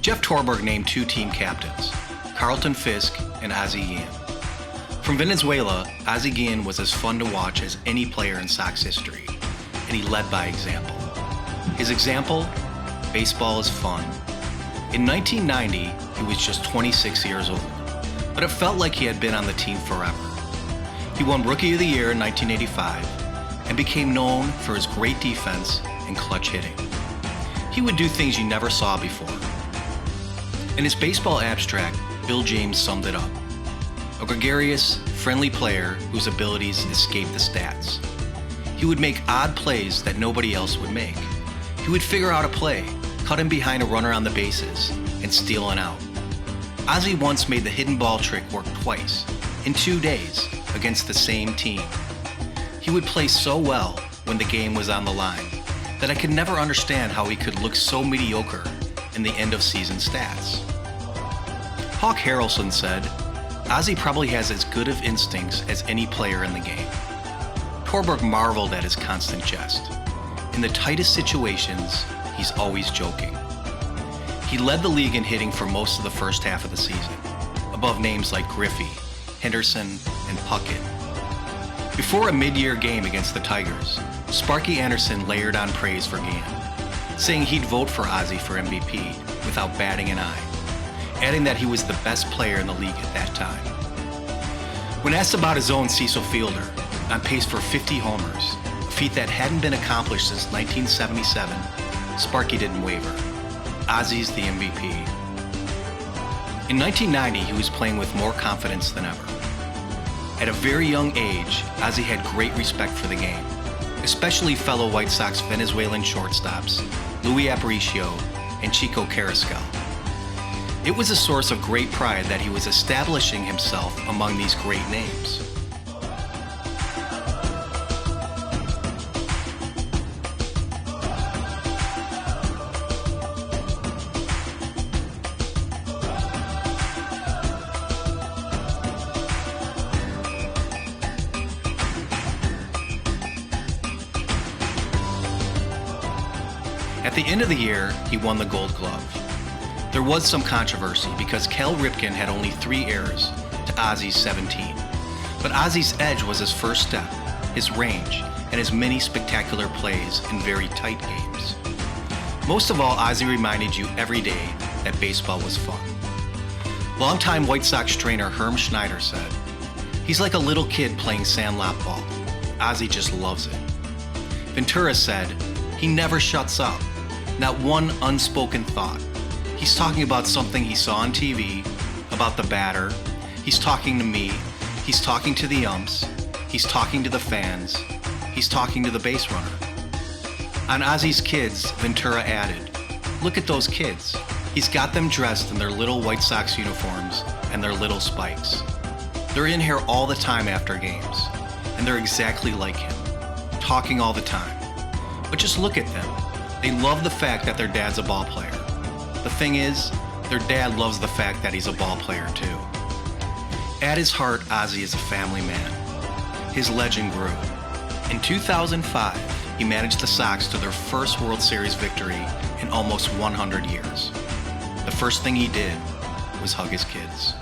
Jeff Torberg named 2 team captains, Carlton Fisk and Ozzie Guillen. From Venezuela, Ozzie Guillen was as fun to watch as any player in Sox history, and he led by example. His example? Baseball is fun. In 1990, he was just 26 years old, but it felt like he had been on the team forever. He won Rookie of the Year in 1985 and became known for his great defense and clutch hitting. He would do things you never saw before. In his baseball abstract, Bill James summed it up. A gregarious, friendly player whose abilities escape the stats. He would make odd plays that nobody else would make. He would figure out a play, cut in behind a runner on the bases, and steal an out. Ozzie once made the hidden ball trick work twice, in 2 days, against the same team. He would play so well when the game was on the line that I could never understand how he could look so mediocre in the end-of-season stats. Hawk Harrelson said, Ozzie probably has as good of instincts as any player in the game. Torberg marveled at his constant jest. In the tightest situations, he's always joking. He led the league in hitting for most of the first half of the season, above names like Griffey, Henderson, and Puckett. Before a mid-year game against the Tigers, Sparky Anderson layered on praise for Guillen, saying he'd vote for Ozzie for MVP without batting an eye, adding that he was the best player in the league at that time. When asked about his own Cecil Fielder, on pace for 50 homers, a feat that hadn't been accomplished since 1977, Sparky didn't waver. Ozzie's the MVP. In 1990, he was playing with more confidence than ever. At a very young age, Ozzie had great respect for the game, especially fellow White Sox Venezuelan shortstops, Luis Aparicio and Chico Carrascal. It was a source of great pride that he was establishing himself among these great names. At the end of the year, he won the Gold Glove. There was some controversy because Cal Ripken had only 3 errors to Ozzie's 17. But Ozzie's edge was his first step, his range, and his many spectacular plays in very tight games. Most of all, Ozzie reminded you every day that baseball was fun. Longtime White Sox trainer Herm Schneider said, "He's like a little kid playing sandlot ball. Ozzie just loves it." Ventura said, "He never shuts up. Not one unspoken thought. He's talking about something he saw on TV, about the batter. He's talking to me. He's talking to the umps. He's talking to the fans. He's talking to the base runner." On Ozzie's kids, Ventura added, "Look at those kids. He's got them dressed in their little White Sox uniforms and their little spikes. They're in here all the time after games, and they're exactly like him, talking all the time. But just look at them. They love the fact that their dad's a ball player. The thing is, their dad loves the fact that he's a ball player too." At his heart, Ozzie is a family man. His legend grew. In 2005, he managed the Sox to their first World Series victory in almost 100 years. The first thing he did was hug his kids.